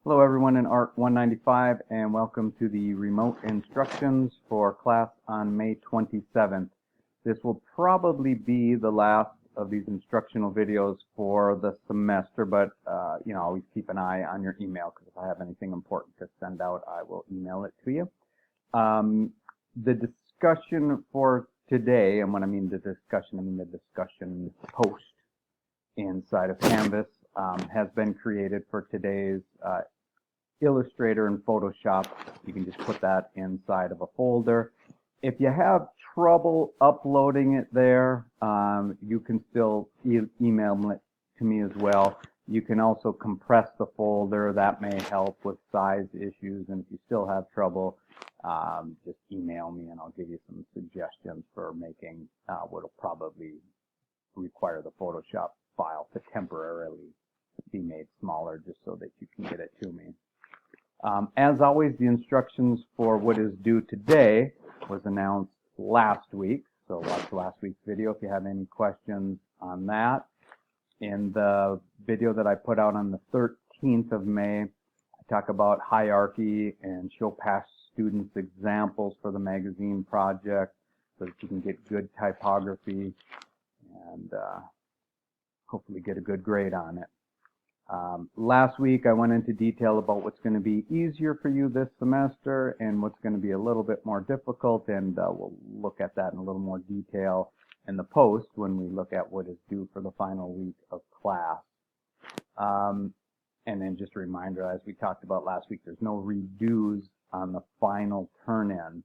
Hello everyone in ART195 and welcome to the remote instructions for class on May 27th. This will probably be the last of these instructional videos for the semester, but always keep an eye on your email because if I have anything important to send out, I will email it to you. The discussion for today, and when I mean the discussion post inside of Canvas, has been created for today's Illustrator and Photoshop. You can just put that inside of a folder. If you have trouble uploading it there, you can still email it to me as well. You can also compress the folder. That may help with size issues, and if you still have trouble, just email me and I'll give you some suggestions for making what will probably require the Photoshop file to temporarily be made smaller just so that you can get it to me. As always, the instructions for what is due today was announced last week, so watch last week's video if you have any questions on that. In the video that I put out on the 13th of May, I talk about hierarchy and show past students examples for the magazine project so that you can get good typography and hopefully get a good grade on it. Last week I went into detail about what's going to be easier for you this semester and what's going to be a little bit more difficult, and we'll look at that in a little more detail in the post when we look at what is due for the final week of class. And then just a reminder, as we talked about last week, there's no redos on the final turn-in.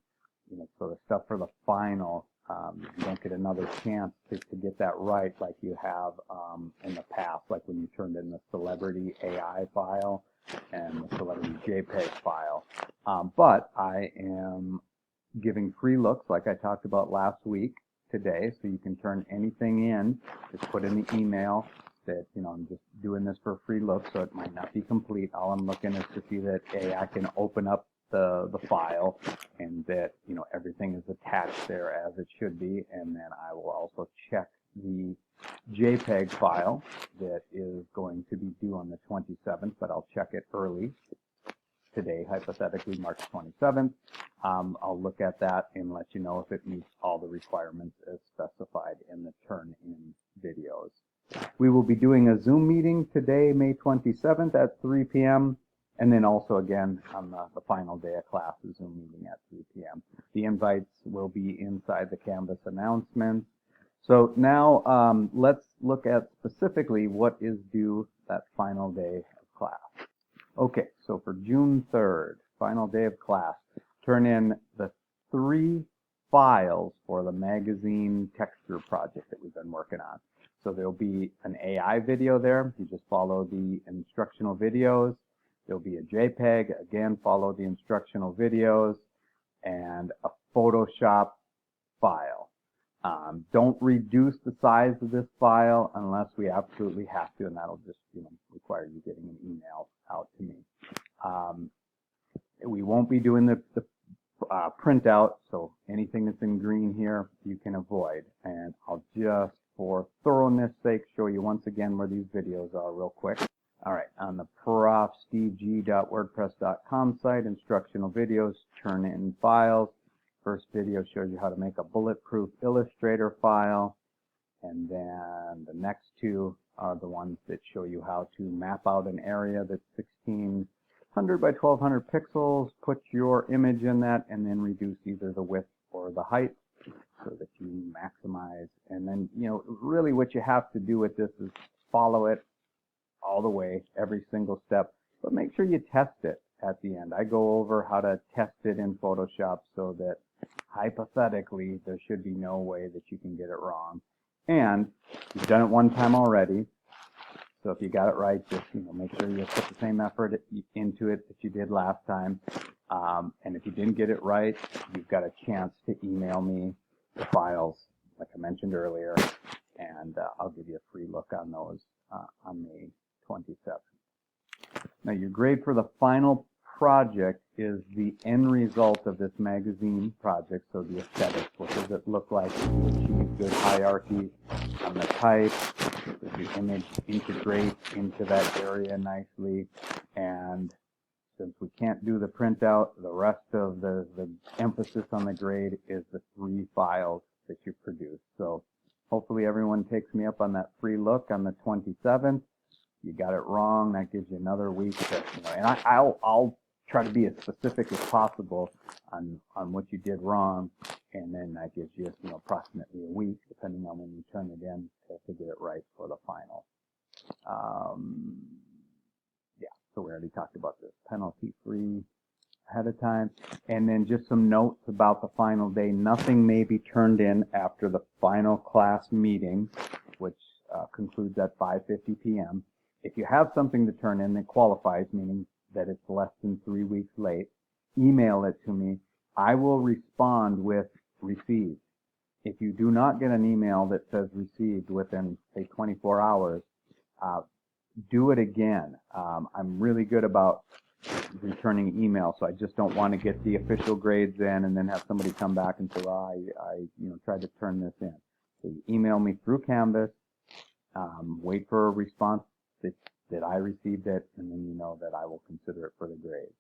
So the stuff for the final, you don't get another chance to get that right like you have in the past, like when you turned in the celebrity AI file and the celebrity JPEG file. But I am giving free looks like I talked about last week today, so you can turn anything in. Just put in the email that, I'm just doing this for a free look, so it might not be complete. All I'm looking is to see that I can open up the file and that everything is attached there as it should be, and then I will also check the JPEG file that is going to be due on the 27th, but I'll check it early today, hypothetically March 27th. I'll look at that and let you know if it meets all the requirements as specified in the turn-in videos. We will be doing a Zoom meeting today, May 27th at 3 p.m. And then also again on the final day of class, a Zoom meeting at 3 p.m. The invites will be inside the Canvas announcements. So now let's look at specifically what is due that final day of class. Okay, so for June 3rd, final day of class, turn in the 3 files for the magazine texture project that we've been working on. So there'll be an AI video there. You just follow the instructional videos. There'll be a JPEG, again, follow the instructional videos, and a Photoshop file. Don't reduce the size of this file unless we absolutely have to, and that'll just require you getting an email out to me. We won't be doing the printout, so anything that's in green here you can avoid. And I'll just, for thoroughness sake, show you once again where these videos are real quick. All right, on the profsteveg.wordpress.com site, instructional videos, turn in files. First video shows you how to make a bulletproof Illustrator file, and then the next 2 are the ones that show you how to map out an area that's 1600 by 1200 pixels, put your image in that, and then reduce either the width or the height so that you maximize. And then, really what you have to do with this is follow it all the way, every single step, but make sure you test it at the end. I go over how to test it in Photoshop so that hypothetically there should be no way that you can get it wrong. And you've done it one time already, so if you got it right, just make sure you put the same effort into it that you did last time. And if you didn't get it right, you've got a chance to email me the files like I mentioned earlier, and I'll give you a free look on those on May 27th. Now your grade for the final project is the end result of this magazine project, so the aesthetics. What does it look like if you achieve good hierarchy on the type? Does the image integrate into that area nicely? And since we can't do the printout, the rest of the emphasis on the grade is the 3 files that you produce. So hopefully everyone takes me up on that free look on the 27th. You got it wrong, that gives you another week to, and I'll try to be as specific as possible on what you did wrong, and then that gives you, approximately a week, depending on when you turn it in, to get it right for the final. Yeah, so we already talked about this. Penalty free ahead of time. And then just some notes about the final day. Nothing may be turned in after the final class meeting, which concludes at 5:50 p.m. If you have something to turn in that qualifies, meaning that it's less than 3 weeks late, email it to me. I will respond with received. If you do not get an email that says received within, say, 24 hours, do it again. I'm really good about returning emails, so I just don't want to get the official grades in and then have somebody come back and say, well, I tried to turn this in. So you email me through Canvas, wait for a response that I received it, and then you know that I will consider it for the grade.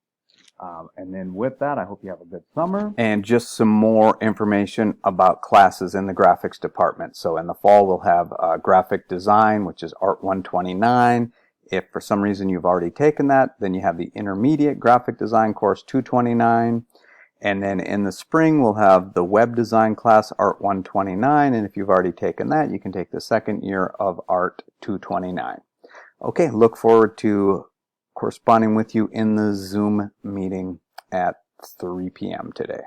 And then with that, I hope you have a good summer. And just some more information about classes in the graphics department. So in the fall, we'll have graphic design, which is ART129. If for some reason you've already taken that, then you have the intermediate graphic design course 229. And then in the spring, we'll have the web design class ART129. And if you've already taken that, you can take the second year of ART229. Okay, look forward to corresponding with you in the Zoom meeting at 3 p.m. today.